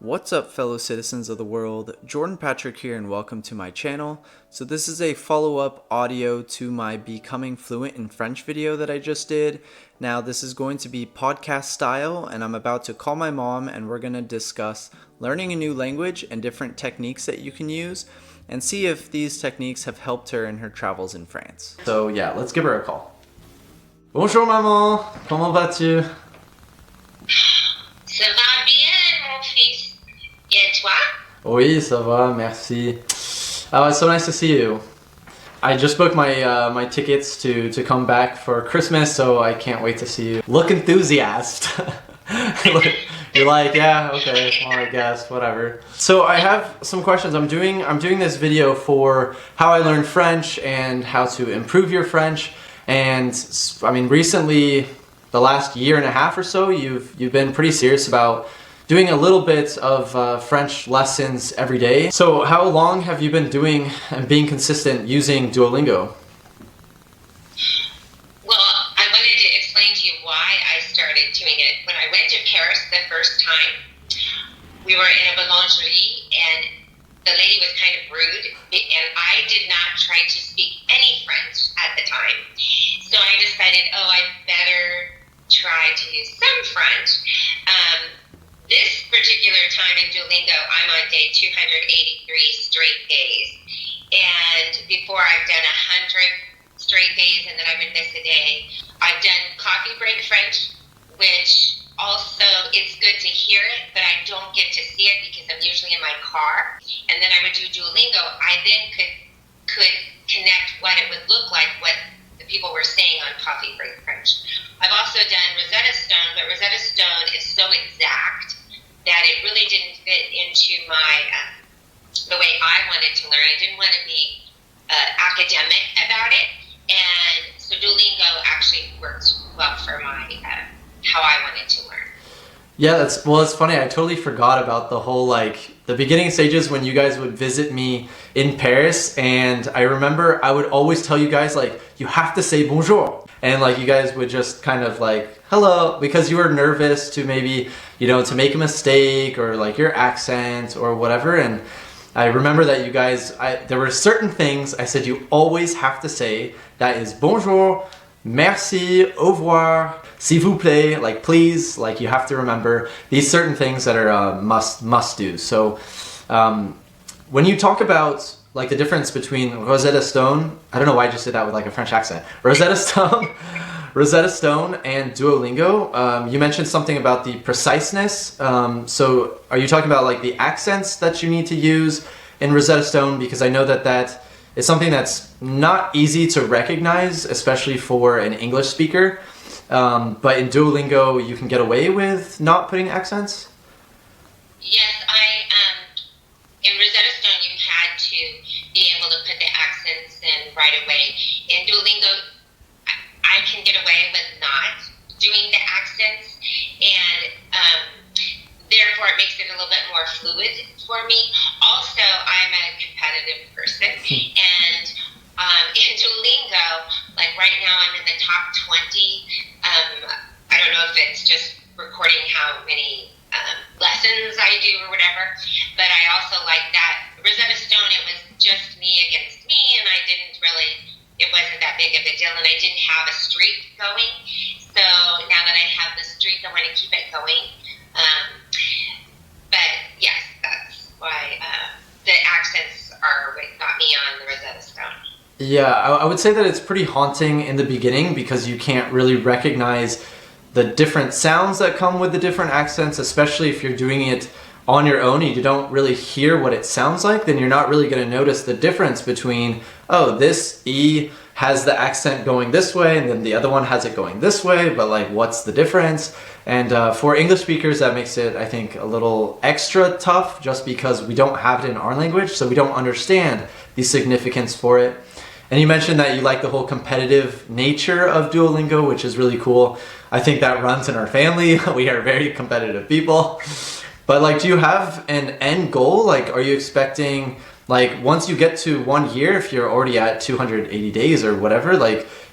What's up, fellow citizens of the world? Jordan Patrick here, and welcome to my channel. So this is a follow-up audio to my Becoming Fluent in French video that I just did. Now this is going to be podcast style, and I'm about to call my mom and we're going to discuss learning a new language and different techniques that you can use and see if these techniques have helped her in her travels in France. So yeah, let's give her a call. Bonjour maman, comment vas-tu? Ça va bien, mon fils. Et toi? Oui, ça va, merci. Oh, it's so nice to see you. I just booked my my tickets to come back for Christmas, so I can't wait to see you. Look enthusiast. You're like, yeah, okay, well, I guess, whatever. So I have some questions. I'm doing this video for how I learned French and how to improve your French. And I mean, recently, the last year and a half or so, you've been pretty serious about doing a little bit of French lessons every day. So how long have you been doing and being consistent using Duolingo? Well, I wanted to explain to you why I started doing it. When I went to Paris the first time, we were in a boulangerie and the lady was kind of rude, and I did not try to speak any French at the time. So I decided, I better try to use some French. This particular time in Duolingo, I'm on day 283 straight days. And before I've done 100 straight days and then I would miss a day. I've done coffee break French, which also it's good to hear it, but I don't get to see it because I'm usually in my car. And then I would do Duolingo. I then could connect what it would look like, what the people were saying on coffee break French. I've also done Rosetta Stone, but Rosetta Stone is so exact that it really didn't fit into my the way I wanted to learn. I didn't want to be academic about it, and so Duolingo actually worked well for my how I wanted to learn. Yeah, it's funny. I totally forgot about the whole the beginning stages when you guys would visit me in Paris, and I remember I would always tell you guys you have to say bonjour, and you guys would just kind of hello, because you were nervous to maybe to make a mistake or your accent or whatever. And I remember that you guys, there were certain things I said you always have to say. That is bonjour, merci, au revoir, s'il vous plaît, please, you have to remember these certain things that are must do. So when you talk about the difference between Rosetta Stone, I don't know why I just did that with a French accent, Rosetta Stone and Duolingo, you mentioned something about the preciseness. So are you talking about the accents that you need to use in Rosetta Stone? Because I know that is something that's not easy to recognize, especially for an English speaker. But in Duolingo, you can get away with not putting accents? Yes, in Rosetta Stone, you had to be able to put the accents in right away. In Duolingo, I can get away with not doing the accents, and therefore it makes it a little bit more fluid for me. Also, I'm a competitive person, and in Duolingo, right now I'm in the top 20. I don't know if it's just recording how many lessons I do or whatever, but I also like that. Rosetta Stone, it was just me against me, and it wasn't that big of a deal, and I didn't have a streak going. So now that I have the streak, I want to keep it going. But yes, that's why the accents are what got me on the Rosetta Stone. Yeah, I would say that it's pretty haunting in the beginning because you can't really recognize the different sounds that come with the different accents, especially if you're doing it on your own and you don't really hear what it sounds like. Then you're not really going to notice the difference between, this E has the accent going this way and then the other one has it going this way, but what's the difference? And for English speakers, that makes it, I think, a little extra tough just because we don't have it in our language, so we don't understand the significance for it. And you mentioned that you like the whole competitive nature of Duolingo, which is really cool. I think that runs in our family. We are very competitive people. But do you have an end goal? Are you expecting, once you get to 1 year, if you're already at 280 days or whatever,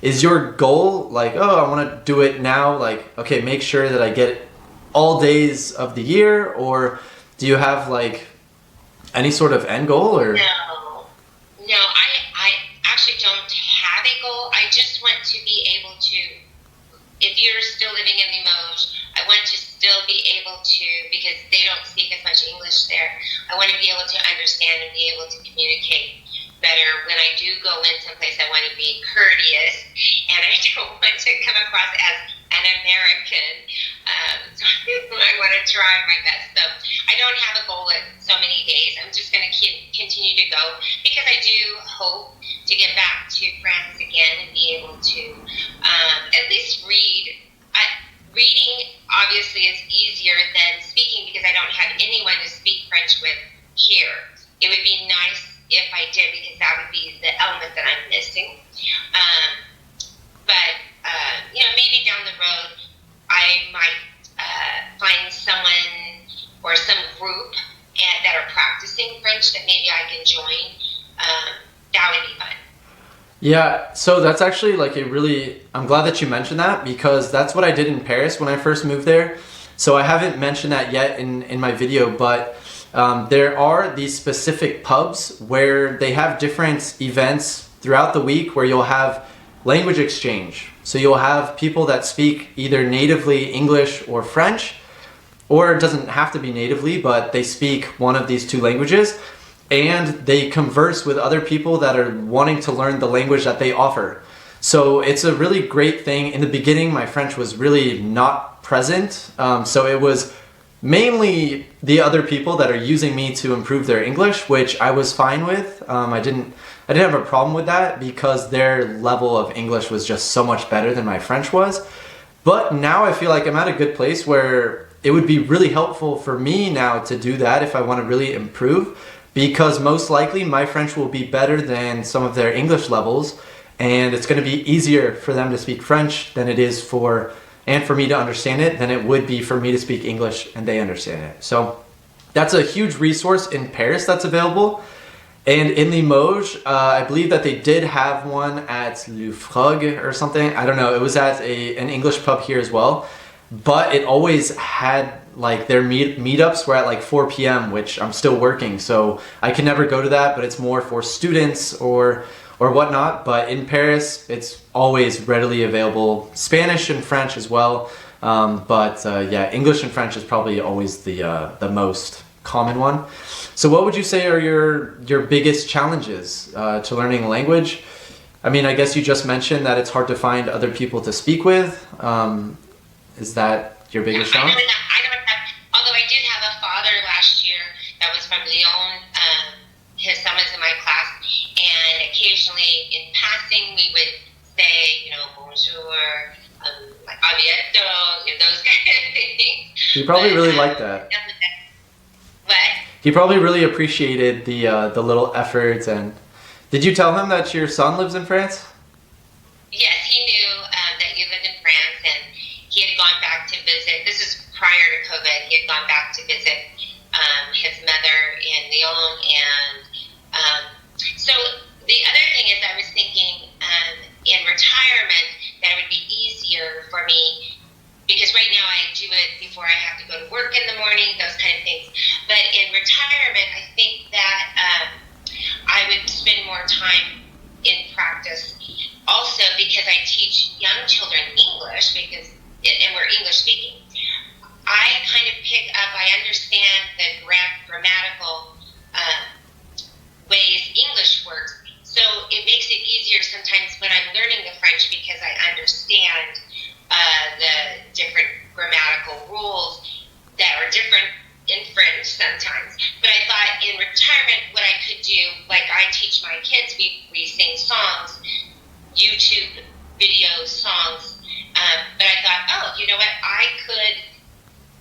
is your goal I want to do it now? Okay, make sure that I get it all days of the year? Or Do you have like any sort of end goal or? No, I actually don't have a goal. I just want to be able to, if you're still living in Limoges, I want to still be able to, because they don't speak as much English there, I want to be able to understand and be able to communicate better. When I do go in someplace, I want to be courteous, and I don't want to come across as an American. So I want to try my best. So I don't have a goal at so many days. I'm just going to continue to go, because I do hope to get back to France again and be able to at least read. Reading obviously is easier than speaking, because I don't have anyone to speak French with here. It would be nice if I did, because that would be the element that I'm missing. But maybe down the road I might find someone or some group that are practicing French that maybe I can join. That would be fun. Yeah, so that's actually like I'm glad that you mentioned that, because that's what I did in Paris when I first moved there. So I haven't mentioned that yet in my video, but there are these specific pubs where they have different events throughout the week where you'll have language exchange. So you'll have people that speak either natively English or French, or it doesn't have to be natively, but they speak one of these two languages, and they converse with other people that are wanting to learn the language that they offer. So it's a really great thing. In the beginning, my French was really not present. So it was mainly the other people that are using me to improve their English, which I was fine with. I didn't have a problem with that, because their level of English was just so much better than my French was. But now I feel like I'm at a good place where it would be really helpful for me now to do that if I want to really improve, because most likely my French will be better than some of their English levels, and it's going to be easier for them to speak French than it is for me to understand it than it would be for me to speak English and they understand it. So that's a huge resource in Paris that's available. And in Limoges, I believe that they did have one at Le Frog or something. I don't know. It was at an English pub here as well. But it always had like their meetups were at like 4 p.m., which I'm still working. So I can never go to that, but it's more for students or whatnot. But in Paris, it's always readily available. Spanish and French as well. Yeah, English and French is probably always the most common one. So what would you say are your biggest challenges to learning a language? I mean, I guess you just mentioned that it's hard to find other people to speak with. Is that your biggest challenge? I don't have, although I did have a father last year that was from Lyon. His son was in my class, and occasionally in passing we would say, bonjour, like aviento, those kind of things. He probably really liked that. What? He probably really appreciated the little efforts. And did you tell him that your son lives in France? Yes, he knew that you lived in France, and he had gone back to visit. This is prior to COVID. He had gone back to visit his mother in Lyon, and so the other thing is, I was thinking in retirement that it would be easier for me, because right now I do it before I have to go to work in the morning, those kind of things. But in retirement, I think that I would spend more time in practice. Also, because I teach young children English, and we're English speaking, I kind of pick up, I understand the grammatical ways English works. So it makes it easier sometimes when I'm learning the French, because I understand the different grammatical rules that are different in French sometimes. But I thought in retirement, what I could do, like I teach my kids, we sing songs, YouTube videos, songs. But I thought, you know what, I could,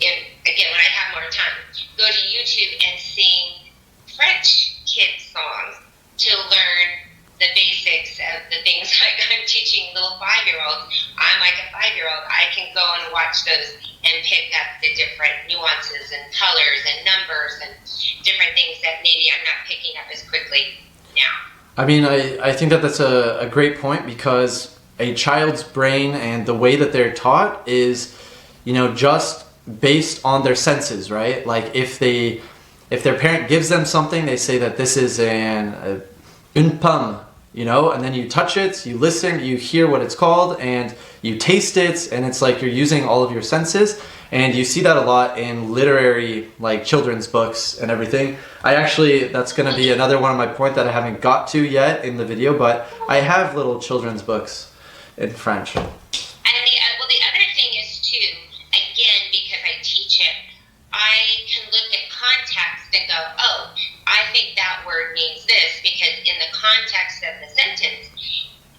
again, when I have more time, go to YouTube and sing French kids songs to learn the basics of the things. Like I'm teaching little 5-year-olds. I'm like a 5-year-old. I can go and watch those and pick up the different nuances and colors and numbers and different things that maybe I'm not picking up as quickly now. I mean, I think that that's a great point, because a child's brain and the way that they're taught is, just based on their senses, right? Like if their parent gives them something, they say that this is une pomme, you know, and then you touch it, you listen, you hear what it's called, and you taste it, and it's like you're using all of your senses. And you see that a lot in literary, like children's books and everything. That's gonna be another one of my points that I haven't got to yet in the video, but I have little children's books in French. And the other thing is too, again, because I teach it, I can look at context and go, oh, I think that word means this, because in the context of the sentence,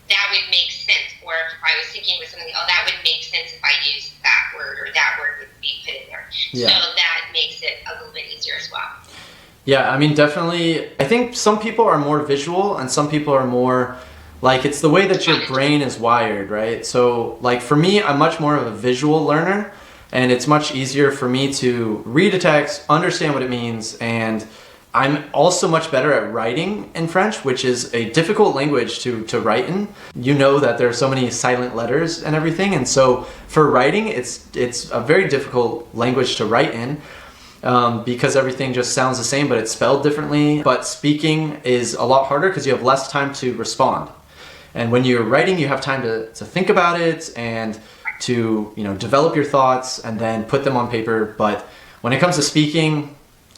that would make sense. Or if I was thinking with something, oh, that would make sense if I used that word, or that word would be put in there. Yeah. So that makes it a little bit easier as well. Yeah, I mean, definitely. I think some people are more visual and some people are more, like, it's the way that your brain is wired, right? So, like, for me, I'm much more of a visual learner, and it's much easier for me to read a text, understand what it means, and I'm also much better at writing in French, which is a difficult language to write in. You know that there are so many silent letters and everything, and so for writing, it's a very difficult language to write in because everything just sounds the same, but it's spelled differently. But speaking is a lot harder because you have less time to respond. And when you're writing, you have time to think about it and to, you know, develop your thoughts and then put them on paper. But when it comes to speaking,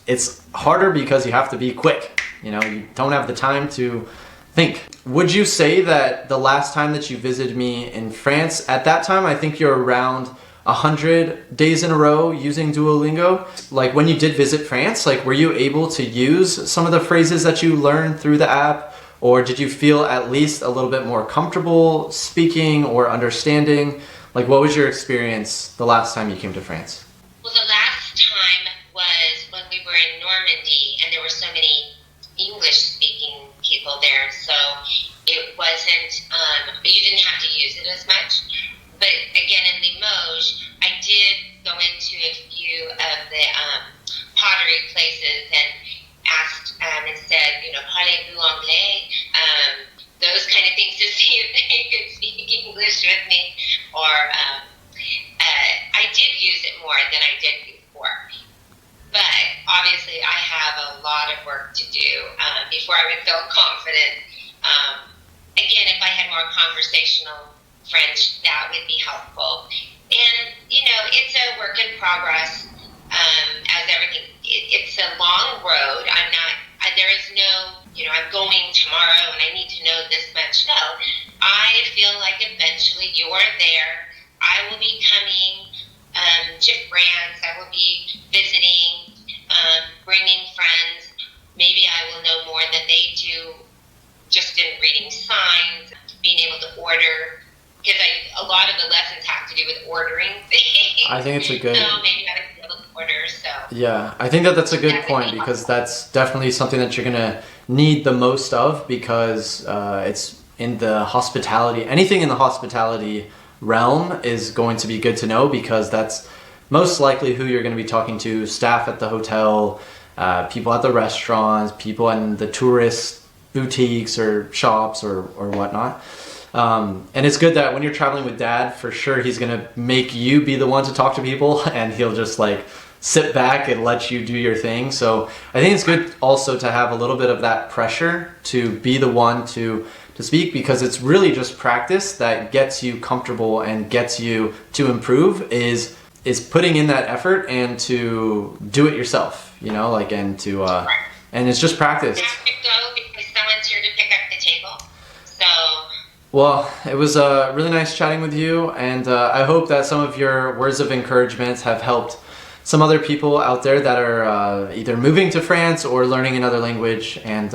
it's harder because you have to be quick. You know, you don't have the time to think. Would you say that the last time that you visited me in France, at that time, I think you're around 100 days in a row using Duolingo? Like when you did visit France, like were you able to use some of the phrases that you learned through the app? Or did you feel at least a little bit more comfortable speaking or understanding? Like what was your experience the last time you came to France? Well, the last time was when we were in Normandy and there were so many English-speaking people there, so it wasn't, you didn't have to use it as much. But again, in Limoges, I did go into a few of the pottery places and asked and said, you know, parlez-vous anglais? Those kind of things to see if they could speak English with me. Or I did use it more than I did before. But obviously, I have a lot of work to do before I would feel confident. Again, if I had more conversational French, that would be helpful. And, you know, it's a work in progress, as everything. It's a long road. There is no, you know, I'm going tomorrow and I need to know this much. No, I feel like eventually you're there. I will be coming to France. I will be visiting, bringing friends. Maybe I will know more than they do just in reading signs, being able to order. Because a lot of the lessons have to do with ordering things. I think it's a good... So maybe I would be able to order, so... Yeah, I think that's a good point because that's definitely something that you're going to need the most of because it's in the hospitality... Anything in the hospitality realm is going to be good to know because that's most likely who you're going to be talking to. Staff at the hotel, people at the restaurants, people in the tourist boutiques or shops or whatnot. And it's good that when you're traveling with Dad, for sure he's gonna make you be the one to talk to people and he'll just like sit back and let you do your thing. So I think it's good also to have a little bit of that pressure to be the one to speak because it's really just practice that gets you comfortable and gets you to improve is putting in that effort and to do it yourself, you know, like and it's just practice. I have to go because someone's here to pick up the table. So well, it was really nice chatting with you, and I hope that some of your words of encouragement have helped some other people out there that are either moving to France or learning another language. And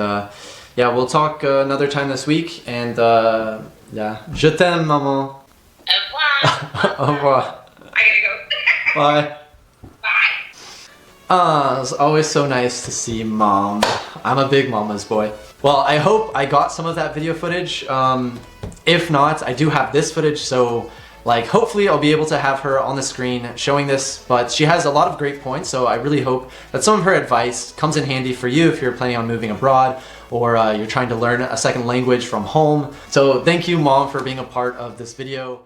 yeah, we'll talk another time this week. And yeah, je t'aime, maman. Au revoir. Au revoir. I gotta go. Bye. Bye. It's always so nice to see Mom. I'm a big mama's boy. Well, I hope I got some of that video footage. If not, I do have this footage, so like hopefully I'll be able to have her on the screen showing this, but she has a lot of great points, so I really hope that some of her advice comes in handy for you if you're planning on moving abroad or you're trying to learn a second language from home. So thank you, Mom, for being a part of this video.